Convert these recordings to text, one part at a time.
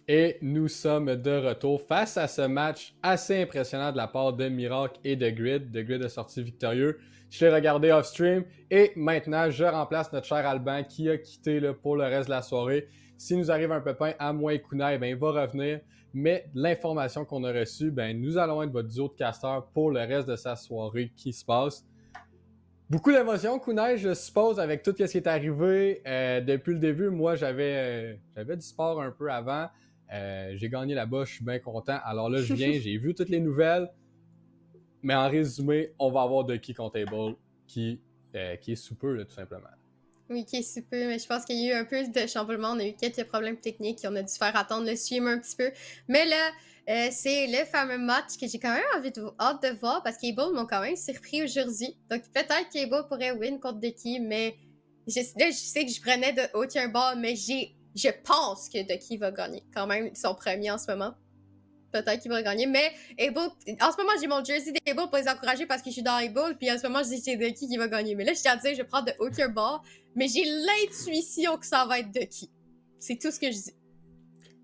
Et nous sommes de retour face à ce match assez impressionnant de la part de Miracle et de Grid. De Grid est sorti victorieux. Je l'ai regardé off-stream et maintenant je remplace notre cher Alban qui a quitté là, pour le reste de la soirée. S'il nous arrive un pépin à moins Kunai, ben, il va revenir. Mais l'information qu'on a reçue, ben, nous allons être votre duo de casteurs pour le reste de sa soirée qui se passe. Beaucoup d'émotions, Kunai, je suppose, avec tout ce qui est arrivé depuis le début. Moi, j'avais du sport un peu avant. J'ai gagné là-bas, je suis bien content. Alors là, je viens, j'ai vu toutes les nouvelles. Mais en résumé, on va avoir Ducky contre Able qui est sous peu, là, tout simplement. Oui, qui est super, mais je pense qu'il y a eu un peu de chamboulement. On a eu quelques problèmes techniques. On a dû faire attendre le stream un petit peu. Mais là, c'est le fameux match que j'ai quand même hâte de voir parce qu'Able m'ont quand même surpris aujourd'hui. Donc peut-être qu'Able pourrait win contre Ducky, mais là, je sais que je prenais de aucun bord, mais je pense que Ducky va gagner quand même son premier en ce moment. Peut-être qu'il va gagner, mais Able, en ce moment, j'ai mon jersey d'Able pour les encourager parce que je suis dans Able, puis en ce moment, je dis c'est Ducky qui va gagner. Mais là, je tiens à dire, je prends de aucun bord, mais j'ai l'intuition que ça va être Ducky. C'est tout ce que je dis.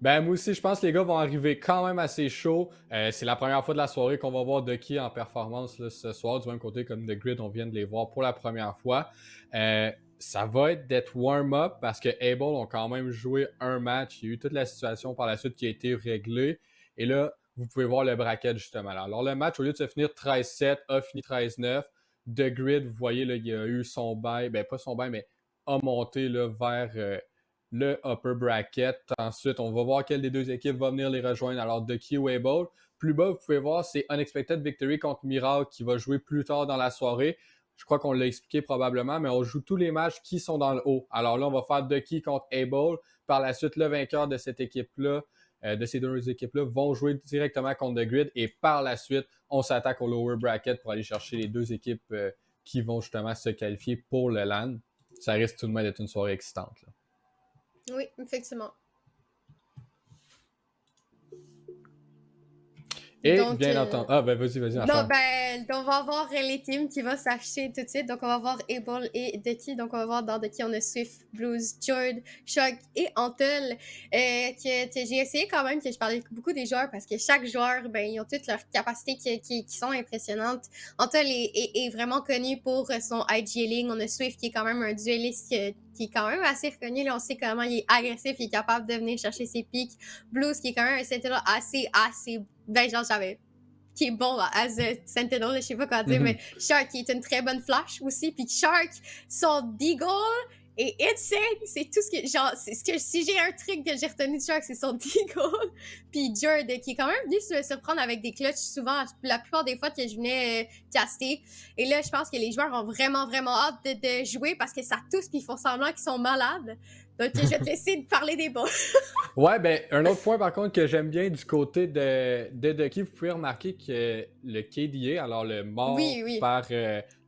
Ben, moi aussi, je pense que les gars vont arriver quand même assez chaud. C'est la première fois de la soirée qu'on va voir Ducky en performance là, ce soir. Du même côté, comme The Grid, on vient de les voir pour la première fois. Ça va être d'être warm-up parce que Able ont quand même joué un match. Il y a eu toute la situation par la suite qui a été réglée. Et là, vous pouvez voir le bracket justement. Alors, le match, au lieu de se finir 13-7, a fini 13-9. The Grid, vous voyez, là, il a eu son bail, ben pas son bail, mais a monté là, vers le upper bracket. Ensuite, on va voir quelle des deux équipes va venir les rejoindre. Alors, Ducky ou Able. Plus bas, vous pouvez voir, c'est Unexpected Victory contre Miracle qui va jouer plus tard dans la soirée. Je crois qu'on l'a expliqué probablement, mais on joue tous les matchs qui sont dans le haut. Alors là, on va faire Ducky contre Able. Par la suite, le vainqueur de cette équipe-là, de ces deux équipes-là, vont jouer directement contre The Grid. Et par la suite, on s'attaque au lower bracket pour aller chercher les deux équipes qui vont justement se qualifier pour le LAN. Ça risque tout de même d'être une soirée excitante, là. Oui, effectivement. Et Donc, bien entendu. Ah, ben vas-y, non, enchaîne. ben, on va voir les teams qui vont s'acheter tout de suite. Donc, on va voir Able et Ducky. Donc, on va voir dans Ducky, on a Swift, Blues, Jord, Shock et Antel. J'ai essayé quand même que je parlais beaucoup des joueurs parce que chaque joueur, ben, ils ont toutes leurs capacités qui sont impressionnantes. Antel est vraiment connu pour son IGLing. On a Swift qui est quand même un dueliste qui est quand même assez reconnu. Là, on sait comment il est agressif, il est capable de venir chercher ses pics. Blues qui est quand même un sentinel assez, ben, genre, j'avais qui est bon as a Sentinel, je sais pas quoi dire, mais Shark qui est une très bonne flash aussi. Puis Shark, son Deagle est insane. C'est tout ce que, genre, c'est ce que, si j'ai un truc que j'ai retenu de Shark, c'est son Deagle. Puis Jord, qui est quand même venu se surprendre avec des clutches souvent, la plupart des fois que je venais caster. Et là, je pense que les joueurs ont vraiment hâte de jouer parce que ça tousse puis ils font semblant qu'ils sont malades. Donc, je vais te laisser parler des bons. Ouais, ben, un autre point par contre que j'aime bien du côté de Ducky, vous pouvez remarquer que le KDA, alors le mort Oui. par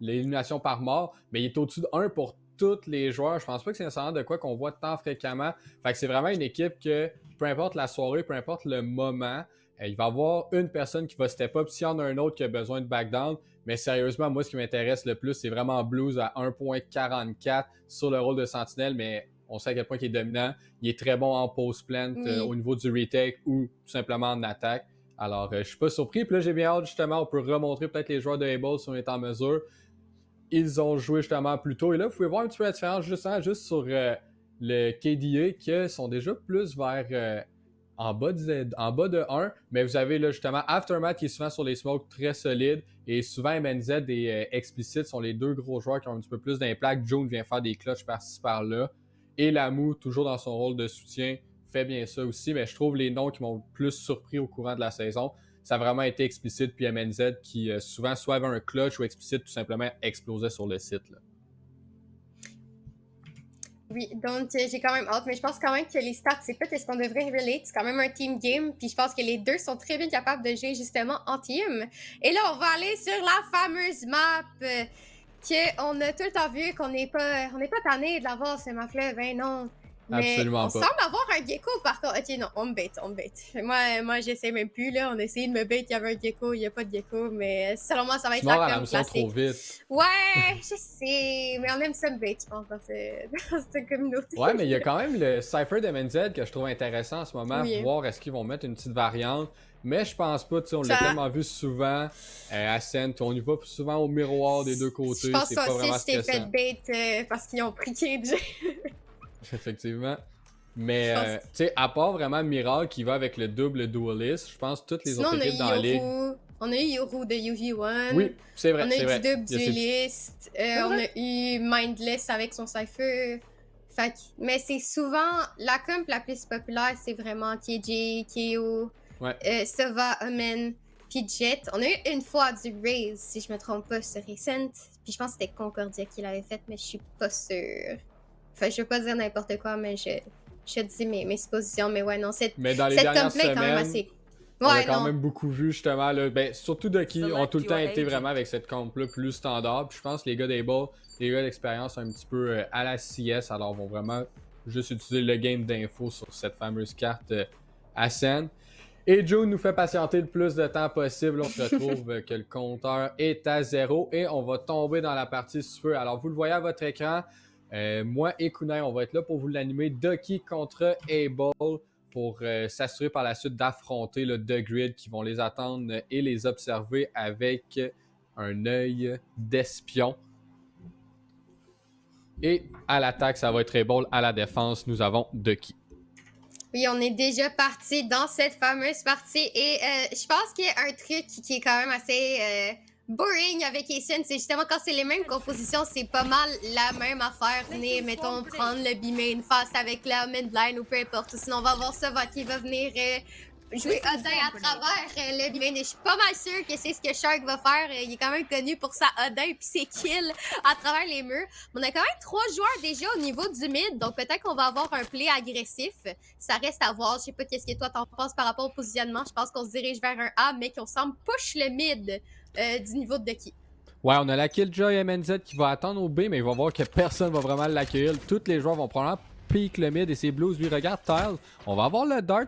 l'élimination par mort, mais il est au-dessus de 1 pour tous les joueurs. Je pense pas que c'est nécessairement de quoi qu'on voit tant fréquemment. Fait que c'est vraiment une équipe que, peu importe la soirée, peu importe le moment, il va y avoir une personne qui va step up. S'il y en a un autre qui a besoin de back down, mais sérieusement, moi, ce qui m'intéresse le plus, c'est vraiment Blues à 1.44 sur le rôle de sentinelle, mais on sait à quel point il est dominant. Il est très bon en post plant au niveau du retake ou tout simplement en attaque. Alors, je suis pas surpris. Puis là, j'ai bien hâte, justement, on peut remontrer peut-être les joueurs de Able si on est en mesure. Ils ont joué justement plus tôt. Et là, vous pouvez voir un petit peu la différence juste sur le KDA, qui sont déjà plus vers en bas de 1. Mais vous avez là justement Aftermath qui est souvent sur les smokes très solides. Et souvent MNZ et Explicit sont les deux gros joueurs qui ont un petit peu plus d'impact. June vient faire des clutches par-ci par-là. Et Lamu, toujours dans son rôle de soutien, fait bien ça aussi. Mais je trouve les noms qui m'ont le plus surpris au courant de la saison, ça a vraiment été Explicit puis MNZ qui souvent soit avait un clutch ou Explicit tout simplement explosait sur le site, là. Oui, donc j'ai quand même hâte, mais je pense quand même que les stats, c'est pas ce qu'on devrait relate. C'est quand même un team game, puis je pense que les deux sont très bien capables de jouer justement en team. Et là, on va aller sur la fameuse map qu'on a tout le temps vu, on n'est pas tanné de la voir, ce map-là. Ben non, Mais Absolument on pas. semble avoir un gecko par contre. Ok, non, on me bait, on me bait. Moi j'essaie même plus, là. On a essayé de me bait, il y avait un gecko, il n'y a pas de gecko, mais selon moi, ça va Tu être mords la à com l'hameçon trop classique. vite. Ouais, je sais, mais on aime ça me bait, je pense, dans cette communauté. Ouais, mais il y a quand même le Cypher d'MNZ que je trouve intéressant en ce moment. Oui. Voir est-ce qu'ils vont mettre une petite variante. Mais je pense pas, tu sais, on l'a Ça- tellement vu souvent à Scent. On y va souvent au miroir des deux Je côtés. pense C'est que pas aussi, vraiment je t'ai fait stressant. bait parce qu'ils ont pris KJ. Effectivement. Je Mais, pense. tu sais, à part vraiment Miracle qui va avec le double duelist, je pense que toutes les Sinon, autres on a eu équipes dans la ligue. Yoru. On a eu Yoru de UV1. Oui, c'est vrai, On a c'est eu du vrai. double Il y a ces petits- duelist. C'est On vrai. a eu Mindless avec son Cypher. Mais c'est souvent la comp la plus populaire, c'est vraiment KJ, KO, Ouais. Sova, Omen, puis Jet. On a eu une fois du Raze, si je me trompe pas, sur Recent. Puis je pense que c'était Concordia qui l'avait fait, mais je suis pas sûre. Enfin, je veux pas dire n'importe quoi, mais je dis mes suppositions. Mais ouais, non, cette Mais dans les comp dernières là est quand même semaines, assez. on a Ouais, quand non. même beaucoup vu justement, là, ben, surtout de qui ont tout le temps Select été your vraiment agent. avec cette comp-là plus standard. Puis je pense que les gars d'Able, les gars d'expérience un petit peu à la CS, alors vont vraiment juste utiliser le game d'info sur cette fameuse carte Ascend. Et June nous fait patienter le plus de temps possible. On se retrouve que le compteur est à 0 et on va tomber dans la partie si tu veux. Alors vous le voyez à votre écran, moi et Kunai, on va être là pour vous l'animer. Ducky contre Able pour s'assurer par la suite d'affronter le The Grid qui vont les attendre et les observer avec un œil d'espion. Et à l'attaque, ça va être Able. À la défense, nous avons Ducky. Oui, on est déjà parti dans cette fameuse partie et je pense qu'il y a un truc qui est quand même assez boring avec Asian, c'est justement quand c'est les mêmes compositions, c'est pas mal la même affaire. Venir, mettons, prendre le B-main face avec la midline ou peu importe. Sinon, on va voir Sova qui va venir jouer Odin à travers le B-main. Et je suis pas mal sûre que c'est ce que Shark va faire. Il est quand même connu pour sa Odin puis ses kills à travers les murs. Mais on a quand même 3 joueurs déjà au niveau du mid, donc peut-être qu'on va avoir un play agressif. Ça reste à voir. Je sais pas qu'est-ce que toi t'en penses par rapport au positionnement. Je pense qu'on se dirige vers un A, mais qu'on semble push le mid du niveau de Ducky. Ouais, on a la Killjoy MNZ qui va attendre au B, mais il va voir que personne va vraiment l'accueillir. Tous les joueurs vont probablement pique le mid et c'est Blues. Lui, regarde Tiles. On va avoir le Dart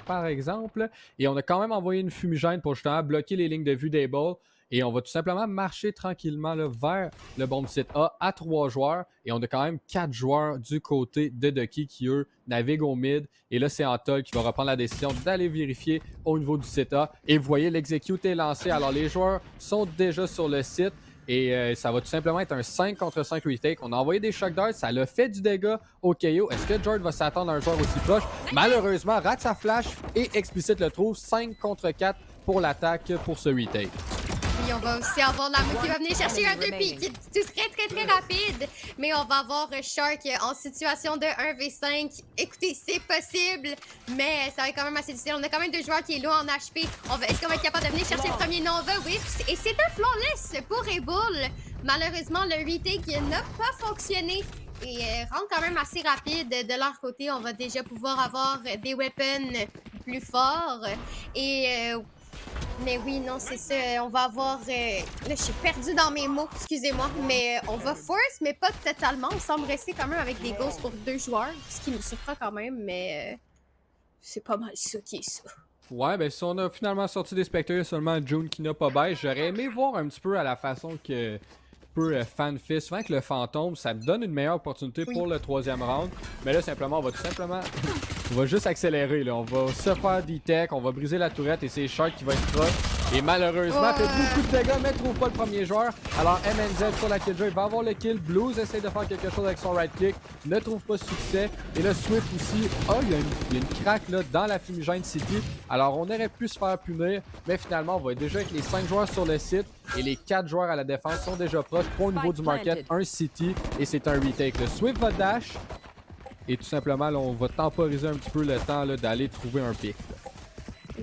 par exemple. Et on a quand même envoyé une fumigène pour justement bloquer les lignes de vue d'Able. Et on va tout simplement marcher tranquillement là, vers le bomb site A à 3 joueurs. Et on a quand même 4 joueurs du côté de Ducky qui, eux, naviguent au mid. Et là, c'est Antol qui va reprendre la décision d'aller vérifier au niveau du site A. Et vous voyez, l'execute est lancé. Alors, les joueurs sont déjà sur le site. Et ça va tout simplement être un 5 contre 5 retake. On a envoyé des shock darts, ça l'a fait du dégât au KO. Est-ce que Jord va s'attendre à un joueur aussi proche? Malheureusement, rate sa flash et Explicit le trouve. 5 contre 4 pour l'attaque pour ce retake. Puis on va aussi avoir Lamu qui va venir chercher un 2 qui est tout très rapide. Mais on va avoir Shark en situation de 1v5. Écoutez, c'est possible, mais ça va être quand même assez difficile. On a quand même 2 joueurs qui est low en HP. Est-ce qu'on va être capable de venir chercher le premier Nova? Oui, et c'est un flawless pour Able. Malheureusement, le retake n'a pas fonctionné. Et rentre quand même assez rapide de leur côté. On va déjà pouvoir avoir des weapons plus forts. Et mais oui, non, c'est ça. On va avoir... Là, je suis perdue dans mes mots, excusez-moi. Mais on va force, mais pas totalement. On semble rester quand même avec des ghosts pour 2 joueurs, ce qui nous surprend quand même, mais c'est pas mal ça qui est ça. Ouais, ben si on a finalement sorti des spectateurs seulement June qui n'a pas baisse, j'aurais aimé voir un petit peu à la façon que fanfist, souvent que le fantôme, ça me donne une meilleure opportunité pour le 3e round. Mais là, simplement, on va juste accélérer, là. On va se faire detect, on va briser la tourette et c'est Shark qui va être proche. Et malheureusement, fait beaucoup de dégâts, mais trouve pas le premier joueur. Alors, MNZ sur la Killjoy va avoir le kill. Blues essaie de faire quelque chose avec son right click, ne trouve pas succès. Et là, Swift aussi, il y a une craque là, dans la fumigène City. Alors, on aurait pu se faire punir, mais finalement, on va être déjà avec les 5 joueurs sur le site. Et les 4 joueurs à la défense sont déjà proches. Au niveau du market, un City et c'est un retake. Le Swift va dash. Et tout simplement, là, on va temporiser un petit peu le temps d'aller trouver un pick.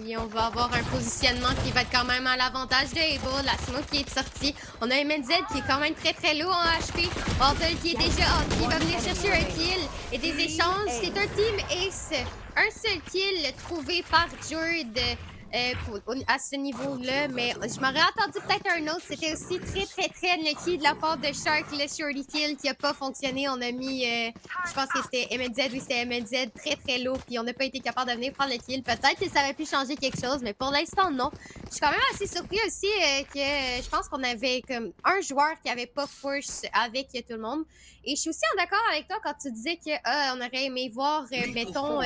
Et on va avoir un positionnement qui va être quand même à l'avantage de Able. La smoke qui est sortie. On a MNZ qui est quand même très lourd en HP. Antol qui est déjà out, qui va venir chercher un kill. Et des échanges, c'est un team ace. Un seul kill trouvé par Jord. à ce niveau-là, mais je m'aurais attendu peut-être un autre. C'était aussi très lucky de la part de Shark, le Shorty Kill qui a pas fonctionné. On a mis, je pense que c'était MNZ, oui, c'était MNZ très low, puis on n'a pas été capable de venir prendre le kill. Peut-être que ça aurait pu changer quelque chose, mais pour l'instant, non. Je suis quand même assez surpris aussi que je pense qu'on avait comme un joueur qui avait pas force avec tout le monde. Et je suis aussi en accord avec toi quand tu disais que on aurait aimé voir, mettons,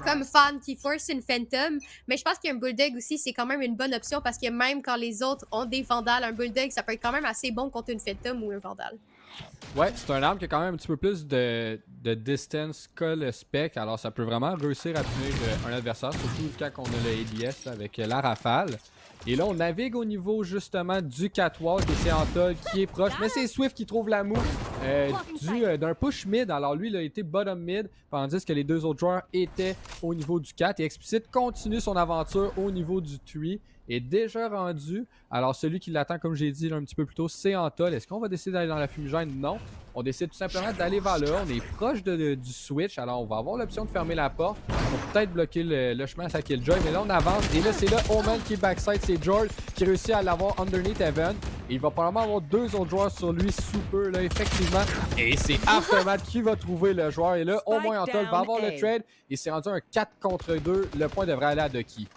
comme fan qui force une Phantom. Mais je pense qu'un Bulldog aussi, c'est quand même une bonne option parce que même quand les autres ont des Vandales, un Bulldog, ça peut être quand même assez bon contre une Phantom ou un Vandal. Ouais, c'est un arme qui a quand même un petit peu plus de distance que le spec, alors ça peut vraiment réussir à punir un adversaire, surtout quand on a le ADS là, avec la rafale. Et là, on navigue au niveau justement du catwalk et c'est Antol qui est proche, mais c'est Swift qui trouve la move d'un push mid. Alors lui, il a été bottom mid, tandis que les deux autres joueurs étaient au niveau du 4. Et Explicit continue son aventure au niveau du 3. Est déjà rendu. Alors celui qui l'attend, comme j'ai dit là, un petit peu plus tôt, c'est Antol. Est-ce qu'on va décider d'aller dans la fumigène? Non. On décide tout simplement d'aller vers là. On est proche du switch. Alors on va avoir l'option de fermer la porte. On peut peut-être bloquer le chemin à sa Killjoy. Mais là on avance. Et là c'est là Omen qui est backside. C'est George qui réussit à l'avoir underneath Evan. Et il va probablement avoir deux autres joueurs sur lui. Super là effectivement. Et c'est Aftermath qui va trouver le joueur. Et là au moins Antol va avoir le trade. Et c'est rendu un 4 contre 2. Le point devrait aller à Ducky.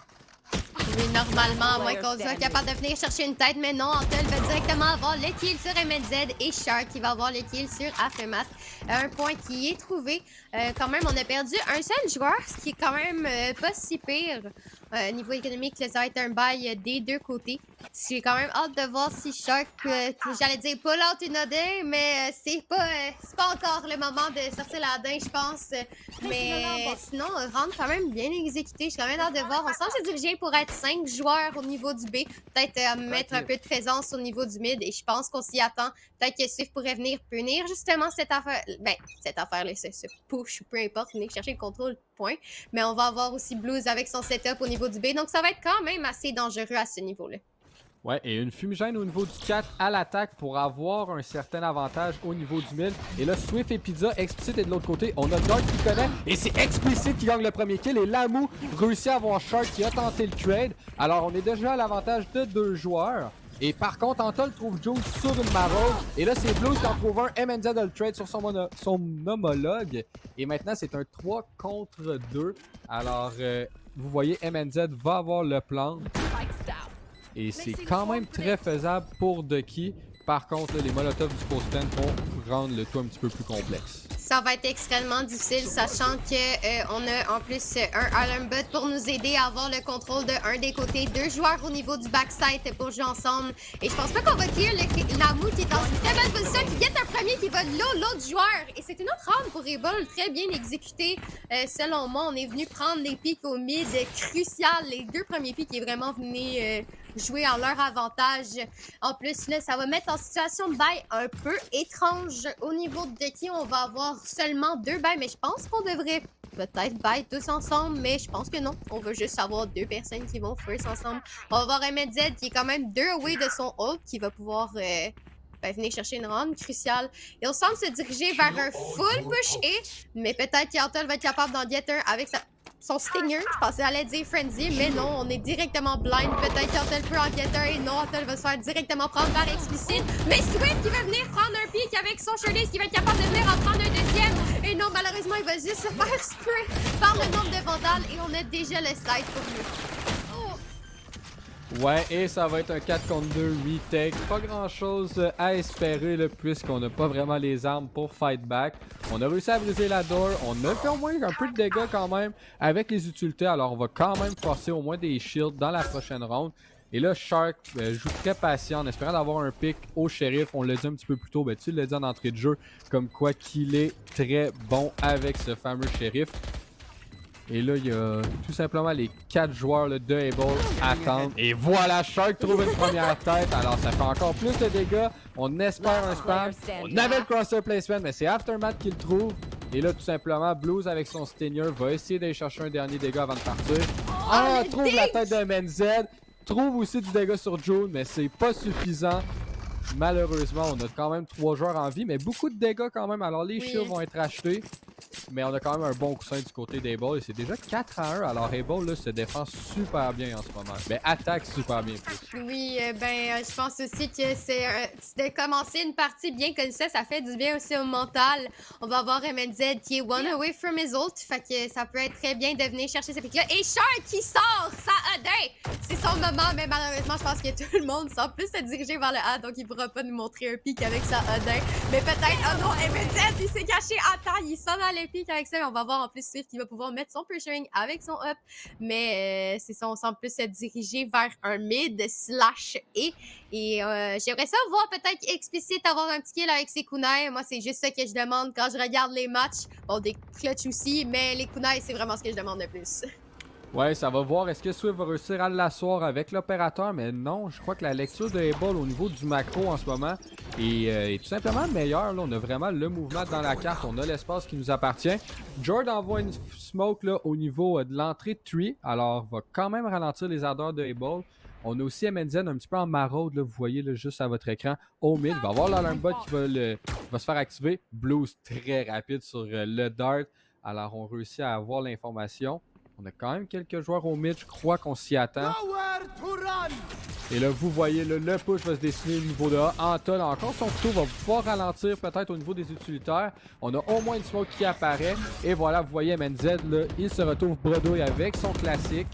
Oui, normalement, à moins qu'on soit capable de venir chercher une tête, mais non, Antol va directement avoir le kill sur MNZ et Shark qui va avoir le kill sur Aftermath. Un point qui est trouvé. Quand même, on a perdu un seul joueur, ce qui est quand même pas si pire. Niveau économique, ça va être un bail des deux côtés. J'ai quand même hâte de voir si Shark, j'allais dire pull out une Odin, mais c'est pas encore le moment de sortir la Odin, je pense. Mais sinon, rentre quand même bien exécuté. J'ai quand même hâte de voir. On semble se diriger pour être 5 joueurs au niveau du B. Peut-être mettre un peu de présence au niveau du mid. Et je pense qu'on s'y attend. Peut-être que Swift pourrait venir punir justement cette affaire. Ben, cette affaire-là, ce push, peu importe, venir chercher le contrôle, point. Mais on va avoir aussi Blues avec son setup au niveau du B. Donc ça va être quand même assez dangereux à ce niveau-là. Ouais, et une fumigène au niveau du 4 à l'attaque pour avoir un certain avantage au niveau du mid. Et là, Swift et Pizza, Explicit est de l'autre côté. On a Dark qui connaît et c'est Explicit qui gagne le premier kill. Et Lamu réussit à avoir Shark qui a tenté le trade. Alors, on est déjà à l'avantage de 2 joueurs. Et par contre, Antol trouve Jones sur une maraude. Et là, c'est Blues qui en trouve un. MNZ a le trade sur son homologue. Et maintenant, c'est un 3 contre 2. Alors, vous voyez, MNZ va avoir le plan. Et c'est quand même très faisable pour Ducky. Par contre, là, les molotovs du post-pen vont rendre le tout un petit peu plus complexe. Ça va être extrêmement difficile, sachant qu'on a en plus un Alarmbot pour nous aider à avoir le contrôle de un des côtés. 2 joueurs au niveau du backside pour jouer ensemble. Et je pense pas qu'on va clear Lamu qui est dans une très bonne position, qui guette un premier qui va l'autre joueur. Et c'est une autre round pour Rebel, très bien exécutée. Selon moi, on est venu prendre les pics au mid crucial. Les 2 premiers pics qui est vraiment venu jouer en leur avantage. En plus, là, ça va mettre en situation de bail un peu étrange. Au niveau de Ducky, on va avoir seulement 2 bails, mais je pense qu'on devrait peut-être bail tous ensemble, mais je pense que non. On va juste avoir 2 personnes qui vont first ensemble. On va avoir MZ qui est quand même 2 away de son ult, qui va pouvoir venir chercher une round cruciale. Et on semble se diriger vers un full push A, mais peut-être qu'Antol va être capable d'en get un avec son stinger. Je pensais qu'elle allait dire frenzy, mais non, on est directement blind. Peut-être qu'Antol peut en get un et non, Antol va se faire directement prendre par Explicit. Mais Swift qui va venir prendre un pick avec son Shirley, qui va être capable de venir en prendre un deuxième. Et non, malheureusement, il va juste se faire spray par le nombre de vandales et on a déjà le side pour lui. Ouais, et ça va être un 4 contre 2 retake. Pas grand chose à espérer là, puisqu'on n'a pas vraiment les armes pour fight back. On a réussi à briser la door. On a fait au moins un peu de dégâts quand même avec les utilités. Alors on va quand même forcer au moins des shields dans la prochaine round. Et là, Shark joue très patient en espérant d'avoir un pick au shérif. On l'a dit un petit peu plus tôt, tu l'as dit en entrée de jeu, comme quoi qu'il est très bon avec ce fameux shérif. Et là, il y a tout simplement les 4 joueurs là, de Able attendent. Et voilà, Shark trouve une première tête. Alors, ça fait encore plus de dégâts. On espère un spam. On avait le crosser placement, mais c'est Aftermath qui le trouve. Et là, tout simplement, Blues avec son Stinger va essayer d'aller chercher un dernier dégât avant de partir. Ah, trouve la tête de MNZ. Trouve aussi du dégât sur June, mais c'est pas suffisant. Malheureusement, on a quand même 3 joueurs en vie, mais beaucoup de dégâts quand même. Alors les Oui. shields vont être achetés. Mais on a quand même un bon coussin du côté d'Able et c'est déjà 4-1. Alors Able là, se défend super bien en ce moment. Mais attaque super bien plus. Oui, je pense aussi que c'est de commencer une partie bien comme ça fait du bien aussi au mental. On va avoir MNZ qui est one away from his ult, fait que ça peut être très bien de venir chercher ce pic-là. Et Shark qui sort sa Odin! C'est son moment, mais malheureusement, je pense que tout le monde semble plus se diriger vers le A, donc il pourra pas nous montrer un pic avec sa Odin. Mais peut-être, oh non, MNZ, il s'est caché à temps, il s'en va les pics avec ça, mais on va voir en plus Swift qui va pouvoir mettre son pressuring avec son up, mais c'est ça, on semble plus se diriger vers un mid slash E. Et j'aimerais ça voir peut-être explicite avoir un petit kill avec ses kunai. Moi, c'est juste ça que je demande quand je regarde les matchs. Bon, des clutch aussi, mais les kunai, c'est vraiment ce que je demande le plus. Ouais, ça va voir. Est-ce que Swift va réussir à l'asseoir avec l'opérateur? Mais non, je crois que la lecture de Able au niveau du macro en ce moment est tout simplement meilleure. Là, on a vraiment le mouvement dans la carte. On a l'espace qui nous appartient. Jord envoie une smoke là, au niveau de l'entrée de Tree. Alors, va quand même ralentir les ardeurs de Able. On a aussi MNZ un petit peu en maraude, là, vous voyez là, juste à votre écran. Au mid, il va y avoir l'alarm bot qui va se faire activer. Blues très rapide sur le dart. Alors, on réussit à avoir l'information. On a quand même quelques joueurs au mid, je crois qu'on s'y attend. Et là, vous voyez, le push va se dessiner au niveau de A. Anton, encore son couteau, va pouvoir ralentir peut-être au niveau des utilitaires. On a au moins une smoke qui apparaît. Et voilà, vous voyez MNZ, là, il se retrouve bredouille avec son classique.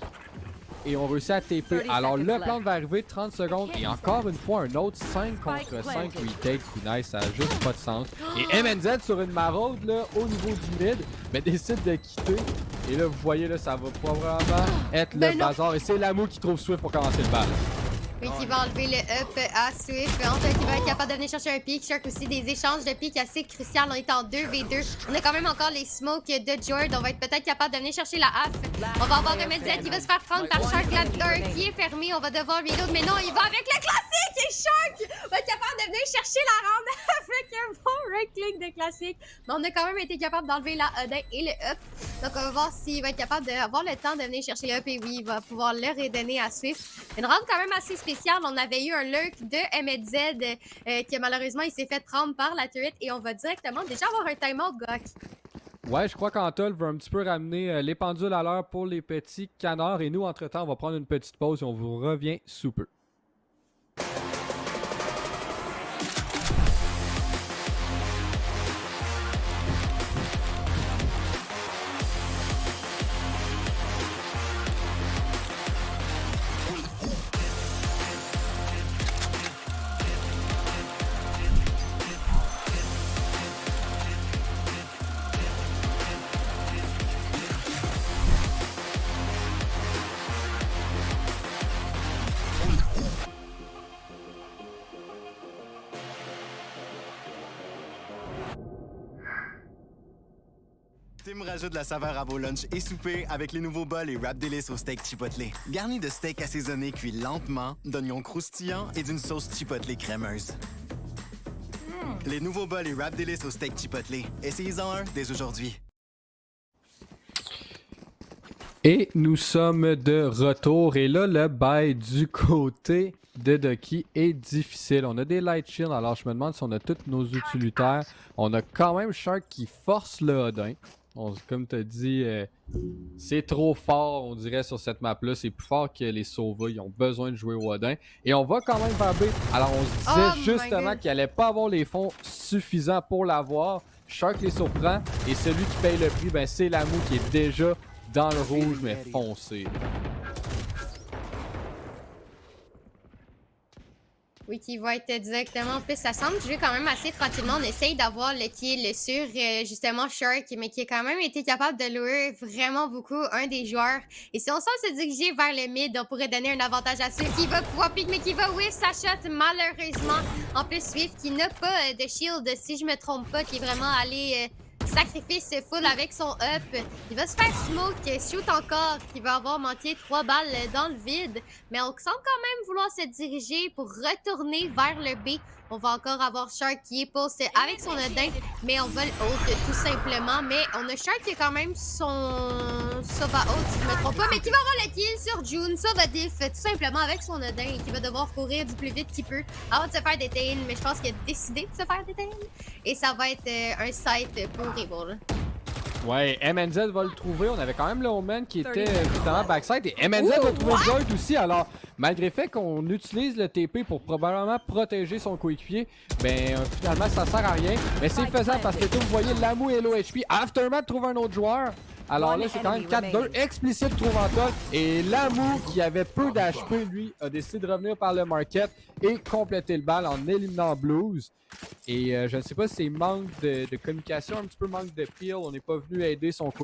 Et on réussit à TP. Alors, le plan va arriver, 30 secondes. Et encore une fois, un autre 5 contre 5 retake. Nice, ça n'a juste pas de sens. Et MNZ sur une maraude, là, au niveau du mid, mais décide de quitter. Et là, vous voyez, là, ça va probablement être le bazar. Et c'est Lamou qui trouve Swift pour commencer le bal. Oui, qui va enlever le up à Swift. Enfin, qui va être capable de venir chercher un pick. Shark aussi, des échanges de pick assez crucial. On est en 2v2. On a quand même encore les smokes de Jord. On va être peut-être capable de venir chercher la half. On va avoir un MZ qui va se faire prendre par Shark. La 1 qui est fermé. On va devoir reload. Mais non, il va avec le classique. Et Shark va être capable de venir chercher la round avec un bon right click de classique. Mais on a quand même été capable d'enlever la Odin et le up. Donc, on va voir s'il va être capable d'avoir le temps de venir chercher le up. Et oui, il va pouvoir le redonner à Swift. Une round quand même assez spéciale. On avait eu un lurk de MZ qui malheureusement il s'est fait prendre par la turret et on va directement déjà avoir un timeout Gok. Ouais, je crois qu'Antol veut un petit peu ramener les pendules à l'heure pour les petits canards et nous, entre-temps, on va prendre une petite pause et on vous revient sous peu. Tim rajoute de la saveur à vos lunchs et soupers avec les nouveaux bols et wrap délices au steak chipotle. Garnis de steak assaisonné cuit lentement, d'oignons croustillants et d'une sauce chipotle crémeuse. Les nouveaux bols et wrap délices au steak chipotle. Essayez-en un dès aujourd'hui. Et nous sommes de retour. Et là, le bail du côté de Ducky est difficile. On a des light shields, alors je me demande si on a tous nos utilitaires. On a quand même Shark qui force le Odin. Comme tu as dit, c'est trop fort, on dirait, sur cette map-là. C'est plus fort que les Sova. Ils ont besoin de jouer au Odin. Et on va quand même vers B. Alors, on se disait justement qu'il n'allait pas avoir les fonds suffisants pour l'avoir. Shark les surprend. Et celui qui paye le prix, ben, c'est Lamou qui est déjà dans le rouge, mais foncé. Oui, qui va être directement en plus. Ça semble jouer quand même assez tranquillement. On essaye d'avoir le kill sur justement Shark, mais qui a quand même été capable de louer vraiment beaucoup un des joueurs. Et si on semble se diriger vers le mid, on pourrait donner un avantage à celui qui va pouvoir pick, mais qui va whiff sa shot malheureusement. En plus, Swift qui n'a pas de shield, si je me trompe pas, qui est vraiment allé... sacrifice full avec son up. Il va se faire smoke, shoot encore, qui va avoir manqué 3 balles dans le vide. Mais on semble quand même vouloir se diriger pour retourner vers le B. On va encore avoir Shark qui est post avec son Odin, mais on va le haut tout simplement. Mais on a Shark qui a quand même son Sova Out, si je me trompe pas, mais qui va avoir le kill sur June. Sova Diff, tout simplement avec son Odin, et qui va devoir courir du plus vite qu'il peut avant de se faire déteindre, mais je pense qu'il a décidé de se faire déteindre. Et ça va être un site pour Rebel. Ouais, MNZ va le trouver. On avait quand même le Omen qui était justement backside. Et MNZ va trouver Joyd aussi. Alors, malgré le fait qu'on utilise le TP pour probablement protéger son coéquipier, ben finalement ça sert à rien. Mais c'est faisable parce que comme vous voyez, Lamu et low HP. Aftermath trouve un autre joueur. Alors là, c'est quand même 4-2. Explicite trouve Antol. Et Lamu, qui avait peu d'HP, lui, a décidé de revenir par le market et compléter le bal en éliminant Blues. Et je ne sais pas si c'est manque de communication, un petit peu manque de peel. On n'est pas venu aider son coup.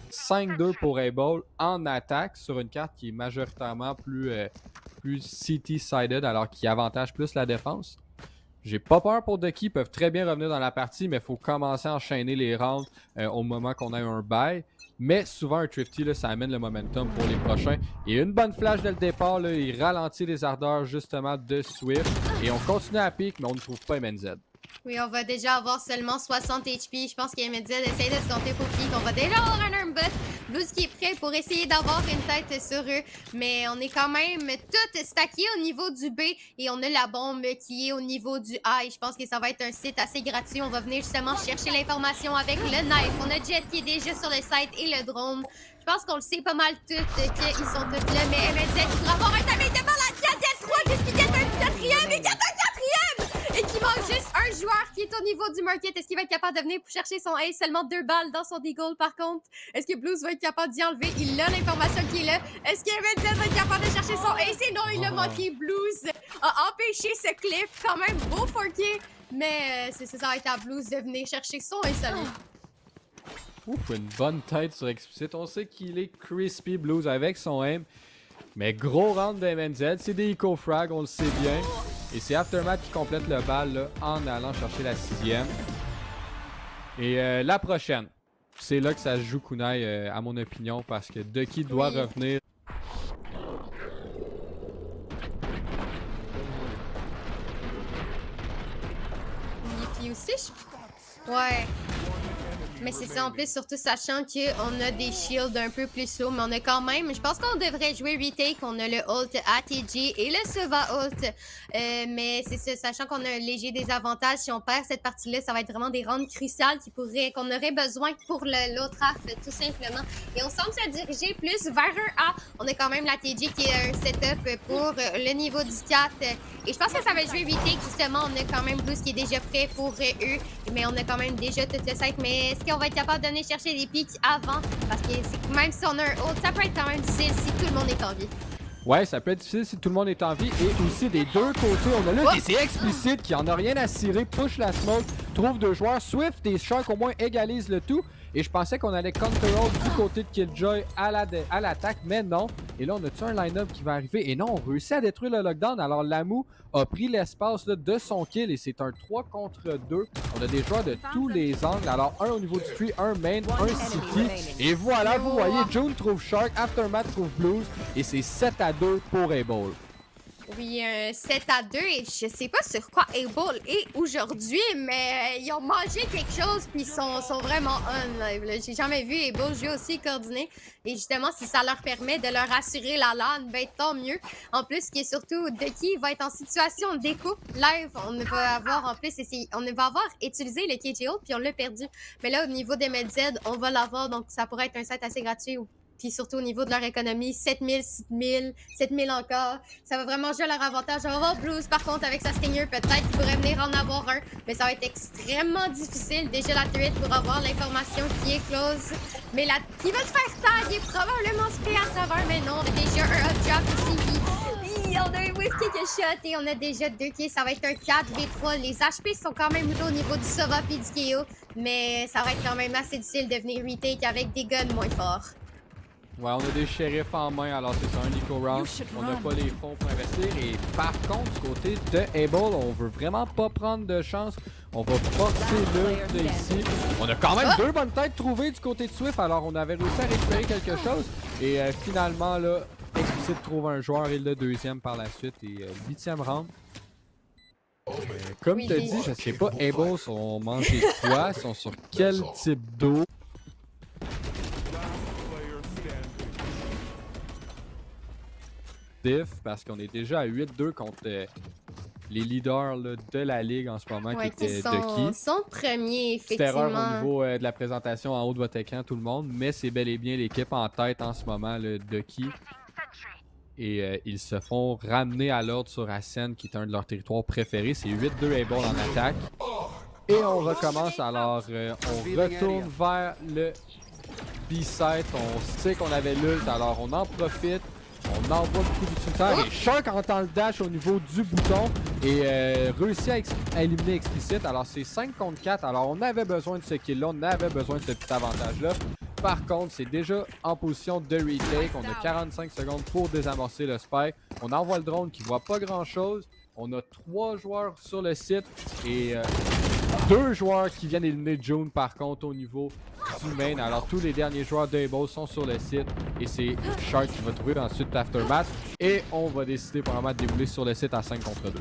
5-2 pour Able en attaque sur une carte qui est majoritairement plus city-sided, alors qui avantage plus la défense. J'ai pas peur pour Ducky, ils peuvent très bien revenir dans la partie, mais il faut commencer à enchaîner les rounds au moment qu'on a un bye. Mais souvent, un Thrifty, là, ça amène le momentum pour les prochains. Et une bonne flash dès le départ, là, il ralentit les ardeurs justement de Swift. Et on continue à pique, mais on ne trouve pas MNZ. Oui, on va déjà avoir seulement 60 HP. Je pense qu'MZ essaie de se compter pour pique. On va déjà avoir un armbot. Blues qui est prêt pour essayer d'avoir une tête sur eux. Mais on est quand même tout stacké au niveau du B. Et on a la bombe qui est au niveau du A. Et je pense que ça va être un site assez gratuit. On va venir justement chercher l'information avec le knife. On a Jet qui est déjà sur le site et le drone. Je pense qu'on le sait pas mal tous qu'ils sont tous là. Mais MZ qui pourra avoir un damage de balle à 4-3 puisqu'il y a un quatrième. Et il y a un quatrième! Et qui manque juste un joueur qui est au niveau du market. Est-ce qu'il va être capable de venir pour chercher son ace? Seulement 2 balles dans son deagle par contre. Est-ce que Blues va être capable d'y enlever? Il a l'information qui est là. Est-ce que MZ va être capable de chercher son ace? Et non, il a manqué. Blues a empêché ce clip. Quand même beau forqué. Mais ça va être à Blues de venir chercher son ace à lui. Ouf, une bonne tête sur Explicit. On sait qu'il est crispy Blues avec son aim. Mais gros round de MNZ. C'est des eco-frags, on le sait bien. Et c'est Aftermath qui complète le bal là, en allant chercher la 6e. Et la prochaine, c'est là que ça se joue Kunai, à mon opinion, parce que Ducky doit revenir. Et puis aussi, ouais. Mais c'est ça, en plus, surtout sachant qu'on a des shields un peu plus lourds, mais on a quand même, je pense qu'on devrait jouer retake, on a le ult ATG et le Sova ult, mais c'est ça, sachant qu'on a un léger désavantage, si on perd cette partie-là, ça va être vraiment des rounds cruciales qu'on aurait besoin pour l'autre half, tout simplement. Et on semble se diriger plus vers un A. On a quand même l'ATG qui est un setup pour le niveau du 4, et je pense que ça va jouer retake, justement, on a quand même Blues qui est déjà prêt pour eux, mais on a quand même déjà tout le site, mais on va être capable d'aller chercher des pics avant, parce que même si on a un ult, ça peut être quand même difficile si tout le monde est en vie. Ouais, ça peut être difficile si tout le monde est en vie. Et aussi des deux côtés, on a là des explicites qui en a rien à cirer, push la smoke, trouve deux joueurs. Swift et Shark au moins égalisent le tout. Et je pensais qu'on allait counter-roll du côté de Killjoy à l'attaque, mais non. Et là, on a-tu un line-up qui va arriver? Et non, on réussit à détruire le lockdown. Alors, Lamu a pris l'espace de son kill et c'est un 3 contre 2. On a des joueurs de tous les angles. Alors, un au niveau du tree, un main, un city. Et voilà, vous voyez, June trouve Shark, Aftermath trouve Blues. Et c'est 7-2 pour Able. Oui, 7-2 et je sais pas sur quoi Able est aujourd'hui, mais ils ont mangé quelque chose puis ils sont vraiment on live. J'ai jamais vu Able jouer aussi coordonné et justement si ça leur permet de leur assurer la LAN, ben tant mieux. En plus, ce qui est surtout Ducky va être en situation de découpe live. On va avoir en plus on va avoir utilisé le KJO puis on l'a perdu. Mais là au niveau des MedZ, on va l'avoir donc ça pourrait être un set assez gratuit. Puis surtout au niveau de leur économie, 7000, 6000, 7000 encore. Ça va vraiment jouer à leur avantage. On va voir Blues par contre avec sa Stinger, peut-être qu'il pourrait venir en avoir un. Mais ça va être extrêmement difficile. Déjà la turret pour avoir l'information qui est close. Mais qui va se faire tag est probablement spé à travers. Mais non, on a déjà un up drop ici. On a un whiff kick shot et on a déjà 2 kills. Ça va être un 4v3. Les HP sont quand même là au niveau du Sova et du KO. Mais ça va être quand même assez difficile de venir retake avec des guns moins forts. Ouais, on a des shérifs en main, alors c'est ça, un eco round. On n'a pas les fonds pour investir. Et par contre, du côté de Able, on veut vraiment pas prendre de chance. On va forcer l'œuf ici. On a quand même 2 bonnes têtes trouvées du côté de Swift, alors on avait réussi à récupérer quelque chose. Et finalement, là, Explicit trouve un joueur et le deuxième par la suite. Et 8e round. comme Oui, tu as dit, je sais pas, Able sont mangés quoi, sont sur quel type d'eau. Parce qu'on est déjà à 8-2 contre les leaders là, de la ligue en ce moment Ouais, qui étaient sont Ducky. premiers, Petite erreur au effectivement. niveau de la présentation en haut de votre écran, tout le monde, mais c'est bel et bien l'équipe en tête en ce moment, le Ducky. Et ils se font ramener à l'ordre sur Asen, qui est un de leurs territoires préférés. C'est 8-2 Able en attaque. Et on recommence, alors on retourne vers le B-site. On sait qu'on avait l'ult, alors on en profite. On envoie le coup d'utilitaire et Shark entend le dash au niveau du bouton et réussit à éliminer Explicit. Alors c'est 5 contre 4, alors on avait besoin de ce kill-là, on avait besoin de ce petit avantage-là. Par contre, c'est déjà en position de retake. On a 45 secondes pour désamorcer le spike. On envoie le drone qui voit pas grand-chose. On a 3 joueurs sur le site et 2 joueurs qui viennent éliminer June par contre au niveau du main. Alors tous les derniers joueurs d'Able sont sur le site et c'est Shark qui va trouver ensuite l'aftermath. Et on va décider probablement de débouler sur le site à 5 contre 2.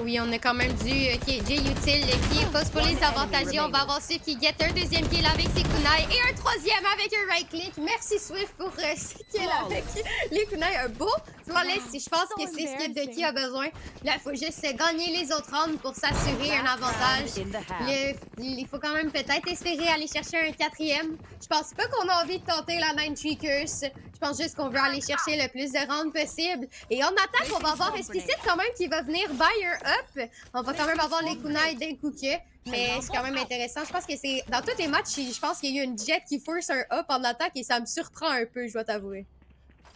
Oui, on a quand même du KJ utile qui pose pour les avantagés. On va avoir Swift qui get un deuxième kill avec ses kunai et un troisième avec un right click. Merci Swift pour ses kills avec les kunai. Un beau flawless. Je pense que c'est ce que Ducky a besoin. Là, il faut juste gagner les autres rounds pour s'assurer un avantage. Il faut quand même peut-être espérer aller chercher un quatrième. Je pense pas qu'on a envie de tenter la 9 Curse. Je pense juste qu'on veut aller chercher le plus de rounds possible. Et en attaque, on va avoir Explicit quand même qui va venir buy un up. On va quand même avoir les kunai d'un coup que. Mais c'est quand même intéressant. Je pense que c'est. Dans tous les matchs, je pense qu'il y a eu une jet qui force un up en attaque et ça me surprend un peu, je dois t'avouer.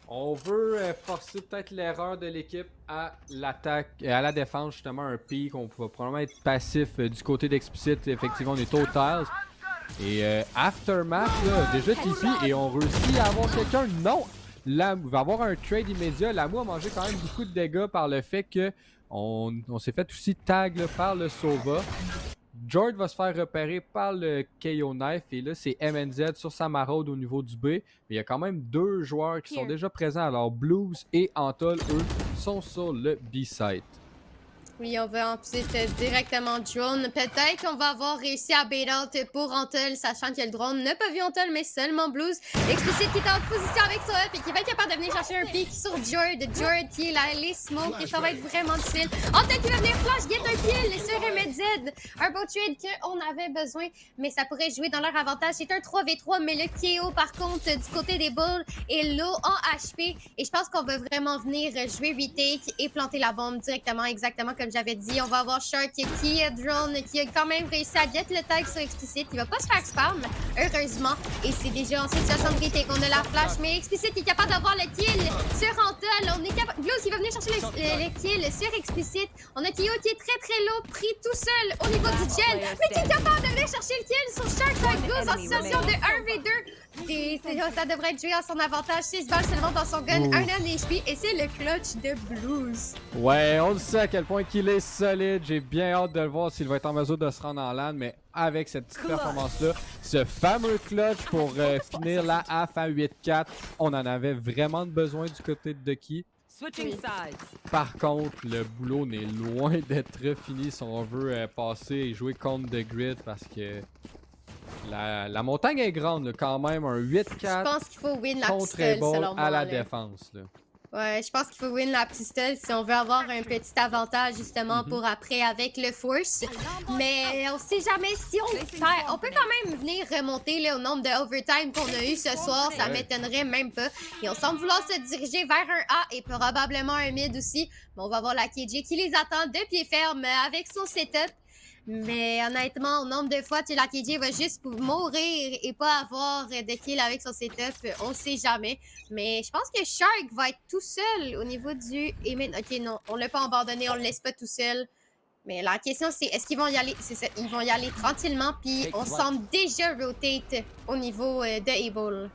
On veut forcer peut-être l'erreur de l'équipe à l'attaque, à la défense, justement, un pick. On va probablement être passif du côté d'Explicit. Effectivement, on est au tiles. Et Aftermath, là, déjà TP et on réussit à avoir quelqu'un. Non! Là, il va avoir un trade immédiat. Lamu a mangé quand même beaucoup de dégâts par le fait que on s'est fait aussi tag là, par le Sova. Jord va se faire repérer par le KO Knife et là c'est MNZ sur sa maraude au niveau du B. Mais il y a quand même 2 joueurs qui sont déjà présents. Alors Blues et Antol, eux, sont sur le B-site. Oui, on va ensuite directement drone. Peut-être qu'on va avoir réussi à bait out pour Antol, sachant que le drone n'a pas vu Antol, mais seulement Blues. Explicit qui est en position avec son up et qui va être capable de venir chercher un pick sur Jord. Jord qui est là, les smokes, et ça va être vraiment difficile. Antol qui va venir flash, get un kill sur MZ. Un beau trade qu'on avait besoin, mais ça pourrait jouer dans leur avantage. C'est un 3v3, mais le KO, par contre, du côté des Bulls, est low en HP. Et je pense qu'on va vraiment venir jouer retake et planter la bombe directement, exactement comme j'avais dit. On va avoir Shark qui drone, qui a quand même réussi à get le tag sur Explicit. Il va pas se faire spam, heureusement. Et c'est déjà en situation de retake. On a la flash, mais Explicit est capable d'avoir le kill sur Antol. On est capable. Blues qui va venir chercher le kill sur Explicit. On a Kyo qui est très très low, pris tout seul au niveau du gel, mais qui est capable de venir chercher le kill sur Shark avec Blues en situation de 1v2. Ça devrait être joué à son avantage. 6 balles seulement dans son gun, 1 HP, et c'est le clutch de Blues. Ouais, on le sait à quel point qu'il est solide. J'ai bien hâte de le voir s'il va être en mesure de se rendre en LAN, mais avec cette petite performance-là, ce fameux clutch pour finir la AF à 8-4, on en avait vraiment besoin du côté de Ducky. Par contre, le boulot n'est loin d'être fini si on veut passer et jouer contre The Grid parce que la montagne est grande, là, quand même. Un 8-4 Je pense qu'il faut win la contre pistole, Able selon moi. à la Là. défense. Là. Ouais, je pense qu'il faut win la pistole si on veut avoir un petit avantage justement pour après avec le force. Mais on sait jamais si on perd. On peut quand même venir remonter là, au nombre de overtime qu'on a eu ce soir. Ça m'étonnerait même pas. Et on semble vouloir se diriger vers un A et probablement un mid aussi. Mais on va voir la KJ qui les attend de pied ferme avec son setup. Mais honnêtement, au nombre de fois que la KJ va juste mourir et pas avoir de kill avec son setup, on sait jamais. Mais je pense que Shark va être tout seul au niveau du... Ok, non, on l'a pas abandonné, on le laisse pas tout seul. Mais la question, c'est est-ce qu'ils vont y aller? C'est ça, ils vont y aller tranquillement, puis on semble déjà rotate au niveau de Able.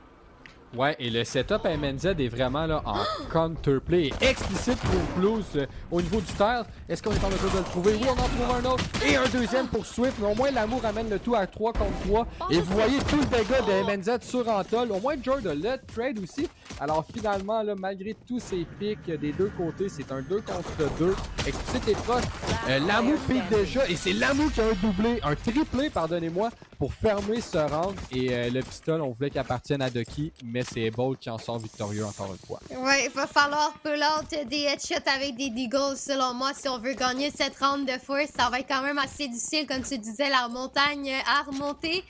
Ouais, et le setup à MNZ est vraiment là en counterplay explicite pour Blues au niveau du terre. Est-ce qu'on est en mesure de le trouver? Oui, on en trouve un autre et un deuxième pour Swift, mais au moins l'amour ramène le tout à 3 contre 3. Et vous voyez tout le dégât de MNZ sur Antol. Au moins Jord a le trade aussi. Alors finalement, là, malgré tous ces pics des deux côtés, c'est un 2 contre 2. Explicite est proche. L'amour pique déjà et c'est l'amour qui a un doublé, un triplé, pardonnez-moi, pour fermer ce round. Et le pistol, on voulait qu'il appartienne à Ducky, mais c'est Ebold qui en sort victorieux encore une fois. Ouais, il va falloir pull out des headshots avec des deagles selon moi si on veut gagner cette round de force. Ça va être quand même assez difficile, comme tu disais, la montagne à remonter.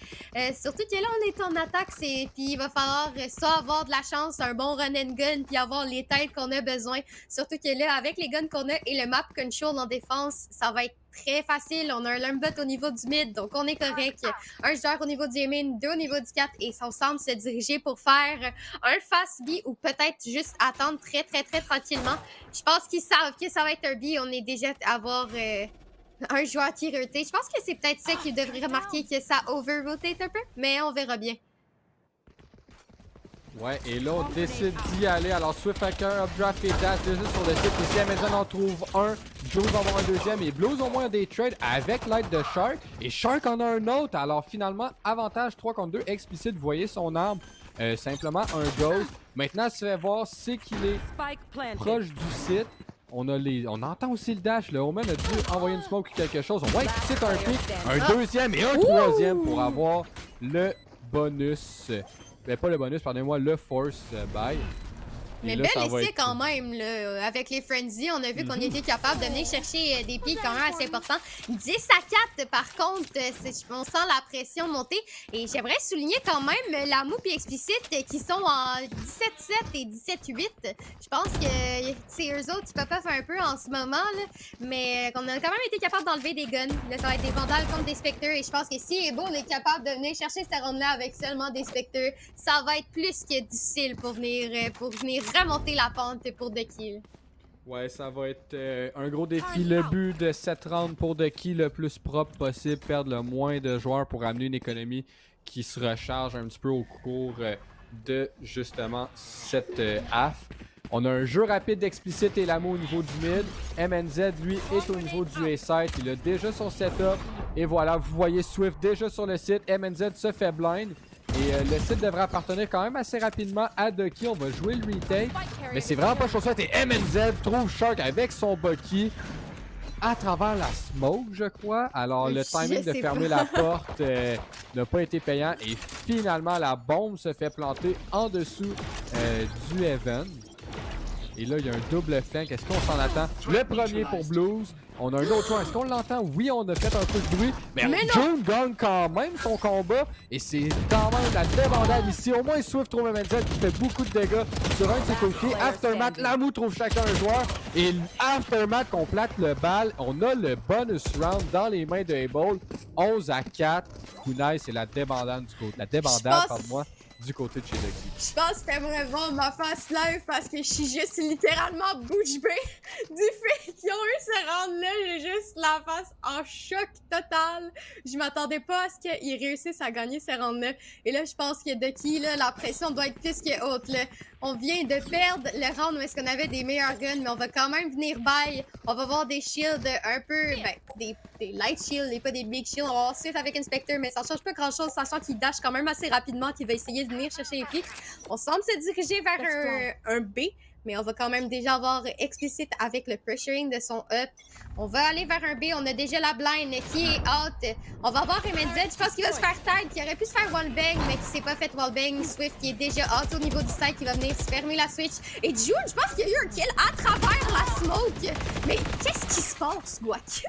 Surtout que là, on est en attaque, puis il va falloir soit avoir de la chance, un bon run and gun, puis avoir les têtes qu'on a besoin. Surtout que là, avec les guns qu'on a et le map control en défense, ça va être très facile. On a un Lumbot au niveau du mid, donc on est correct. Un joueur au niveau du main, 2 au niveau du 4, et on semble se diriger pour faire un fast B ou peut-être juste attendre très tranquillement. Je pense qu'ils savent que ça va être un B. On est déjà à avoir un joueur qui rotate. Je pense que c'est peut-être ça qui devrait remarquer que ça over-rotate un peu, mais on verra bien. Ouais, et là, on décide d'y aller. Alors, Swift avec un updraft et dash déjà sur le site. Ici, Amazon en trouve un. Joe va avoir un deuxième. Et Blues au moins des trades avec l'aide de Shark. Et Shark en a un autre. Alors, finalement, avantage 3 contre 2 explicite. Vous voyez son arme. Simplement un ghost. Maintenant, se fait voir, c'est qu'il est proche du site. On entend aussi le dash. Le Omen a dû envoyer une smoke ou quelque chose. On voit explicite un pick. Un deuxième et un troisième pour avoir le bonus. Mais pas le bonus, pardonnez-moi, le force buy. Mais bel essai quand même, là. Avec les Frenzy, on a vu qu'on était capable de venir chercher des pics quand même assez importants. 10 à 4, par contre, on sent la pression monter. Et j'aimerais souligner quand même Lamou et Explicite qui sont en 17-7 et 17-8. Je pense que c'est eux autres qui peuvent faire un peu en ce moment, là. Mais on a quand même été capable d'enlever des guns. Là, ça va être des vandales contre des spectres. Et je pense que si Ebo, on est capable de venir chercher cette ronde-là avec seulement des spectres, ça va être plus que difficile pour venir remonter la pente pour Ducky. Ouais, ça va être un gros défi. Le but de cette round pour Ducky, le plus propre possible, perdre le moins de joueurs pour amener une économie qui se recharge un petit peu au cours de justement cette half. On a un jeu rapide d'explicite et l'amour au niveau du mid. MNZ, lui, est au niveau du A-site. Il a déjà son setup. Et voilà, vous voyez Swift déjà sur le site. MNZ se fait blind. Et le site devrait appartenir quand même assez rapidement à Ducky. On va jouer le retake. Mais c'est vraiment pas chose faite. Et MNZ trouve Shark avec son Bucky à travers la smoke, je crois. Alors, le timing de fermer la porte n'a pas été payant. Et finalement, la bombe se fait planter en dessous du Heaven. Et là, il y a un double flank. Est-ce qu'on s'en attend? Le premier pour Blues. On a un autre joueur. Est-ce qu'on l'entend? Oui, on a fait un peu de bruit. Mais June gagne quand même son combat. Et c'est quand même la débandade ici. Au moins, Swift trouve un Menzel qui fait beaucoup de dégâts sur un de ses coéquipiers. Aftermath, Lamou trouve chacun un joueur. Et Aftermath complète le bal. On a le bonus round dans les mains de Able. 11 à 4. Kunai, c'est la débandade du côté. La débandade, pardon-moi, du côté de chez Ducky. Je pense que t'aimerais voir ma face live parce que je suis juste littéralement bouche bée du fait qu'ils ont eu ce round-là. J'ai juste la face en choc total. Je m'attendais pas à ce qu'ils réussissent à gagner ce round-là. Et là, je pense que Ducky, là, la pression doit être plus que haute, là. On vient de perdre le round où est-ce qu'on avait des meilleurs guns, mais on va quand même venir buy. On va voir des shields un peu, des light shields et pas des big shields. On va voir Swift avec Inspector, mais ça change pas grand-chose, sachant qu'il dash quand même assez rapidement, qu'il va essayer de venir chercher les pics. On semble se diriger vers un B, mais on va quand même déjà avoir explicite avec le pressuring de son up. On va aller vers un B, on a déjà la blind qui est out. On va avoir MNZ, je pense qu'il va se faire tag, qui aurait pu se faire wallbang, mais qui s'est pas fait wallbang. Swift qui est déjà out au niveau du site, qui va venir se fermer la switch. Et June, je pense qu'il y a eu un kill à travers la smoke. Mais qu'est-ce qui se passe, Guac?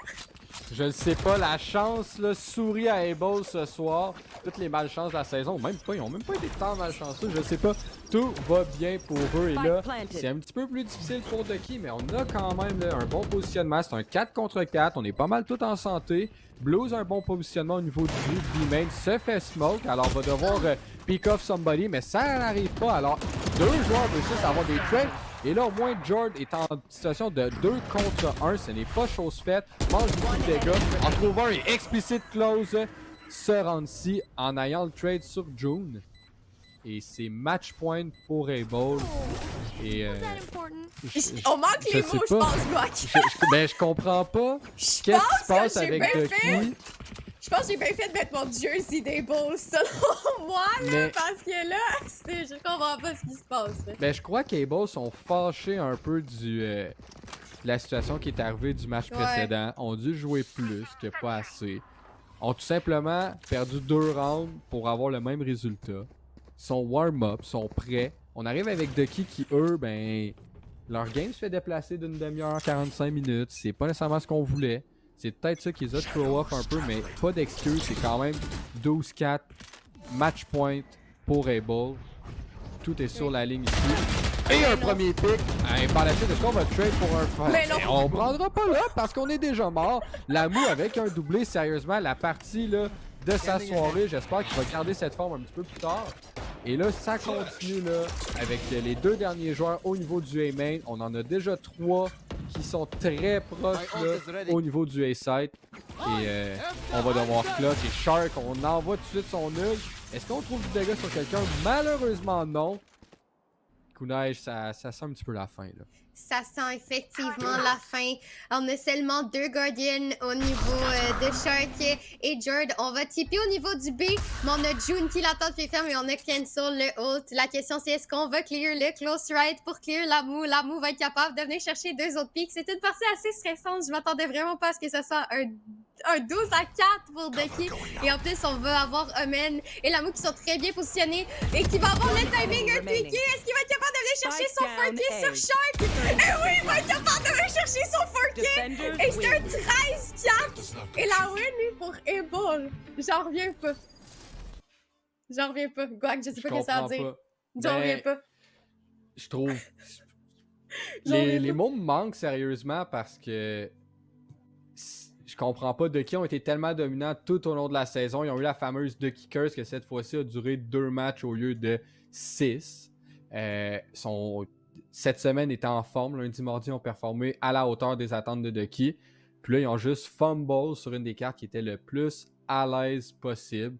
Je ne sais pas, la chance là, sourit à Able ce soir. Toutes les malchances de la saison, même pas, ils ont même pas été tant malchanceux, je sais pas. Tout va bien pour eux et là, c'est un petit peu plus difficile pour Ducky, mais on a quand même là, un bon positionnement. C'est un 4 contre 4, on est pas mal tout en santé. Blues a un bon positionnement au niveau du B-main, se fait smoke, alors on va devoir pick off somebody, mais ça n'arrive pas. Alors, deux joueurs réussissent à avoir des trades. Et là, au moins, Jord est en situation de 2 contre 1. Ce n'est pas chose faite. Mange beaucoup de dégâts. En trouve un et explicite close ce round-ci en ayant le trade sur June. Et c'est match point pour Able. Et On manque les mots, je pense, Glock. je comprends pas. Qu'est-ce qui se passe avec Ducky? Je pense que j'ai bien fait de mettre mon jersey des Bulls, selon moi, là, parce que là, je comprends pas ce qui se passe. Ben, je crois que les Bulls sont fâchés un peu de la situation qui est arrivée du match précédent. Ont dû jouer plus que pas assez. Ont tout simplement perdu 2 rounds pour avoir le même résultat. Sont warm-up, sont prêts. On arrive avec Ducky qui, eux, ben, leur game se fait déplacer d'une demi-heure, 45 minutes. C'est pas nécessairement ce qu'on voulait. C'est peut-être ça qui les a throw off un peu, mais pas d'excuse. C'est quand même 12-4, match point pour Able. Tout est sur la ligne ici. Et un premier pick. Par la suite, est-ce qu'on va trade pour un fight? On prendra pas là parce qu'on est déjà mort. Lamu avec un doublé, sérieusement, la partie là, de sa soirée. J'espère qu'il va garder cette forme un petit peu plus tard. Et là, ça continue là, avec les 2 derniers joueurs au niveau du A-main. On en a déjà 3 qui sont très proches là, au niveau du A-site. Et on va devoir clutch. Et Shark, on envoie tout de suite son nul. Est-ce qu'on trouve du dégât sur quelqu'un? Malheureusement, non. Kunai, ça sent un petit peu la fin, là. Ça sent effectivement la fin. On a seulement 2 Guardians au niveau de Shark et Jord. On va tiper au niveau du B, mais on a June qui l'attend puis ferme et on a cancel le ult. La question c'est est-ce qu'on va clear le close right pour clear Lamu? Lamu va être capable de venir chercher 2 autres picks. C'est une partie assez stressante. Je m'attendais vraiment pas à ce que ça soit un 12-4 pour Ducky. Et en plus, on va avoir Omen et Lamu qui sont très bien positionnés et qui va avoir le timing un piqué. Est-ce qu'il va être capable de venir chercher son 4K sur Shark? Et oui, il va être capable de venir chercher son 4K! Et c'est un 13-4! Et la win pour Able! J'en reviens pas. J'en reviens pas. Guac, je sais pas ce que ça veut dire. J'en reviens pas. Je trouve... les mots me manquent sérieusement parce que... Je comprends pas. Ducky ont été tellement dominants tout au long de la saison. Ils ont eu la fameuse Ducky Curse que cette fois-ci a duré 2 matchs au lieu de 6. Cette semaine étaient en forme. Lundi, mardi, ils ont performé à la hauteur des attentes de Ducky. Puis là, ils ont juste fumble sur une des cartes qui était le plus à l'aise possible.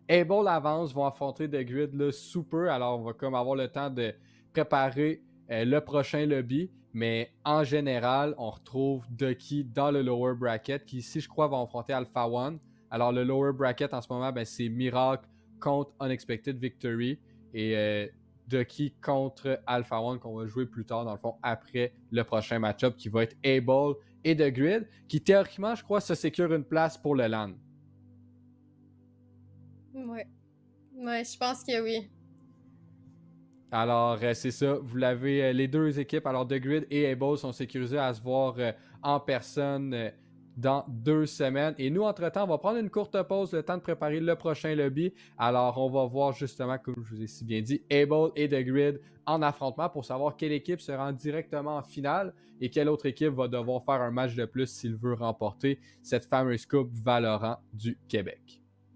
Able avance, vont affronter The Grid là, sous peu. Alors, on va comme avoir le temps de préparer le prochain lobby. Mais en général, on retrouve Ducky dans le lower bracket qui, ici, je crois, va affronter Alpha One. Alors, le lower bracket en ce moment, ben, c'est Miracle contre Unexpected Victory. Et Ducky contre Alpha One qu'on va jouer plus tard, dans le fond, après le prochain match-up qui va être Able et The Grid, qui théoriquement, je crois, se sécure une place pour le LAN. Ouais, je pense que oui. Alors, c'est ça. Vous l'avez, les 2 équipes. Alors, The Grid et Able sont sécurisés à se voir en personne dans 2 semaines. Et nous, entre-temps, on va prendre une courte pause, le temps de préparer le prochain lobby. Alors, on va voir justement, comme je vous ai si bien dit, Able et The Grid en affrontement pour savoir quelle équipe se rend directement en finale et quelle autre équipe va devoir faire un match de plus s'il veut remporter cette fameuse coupe Valorant du Québec.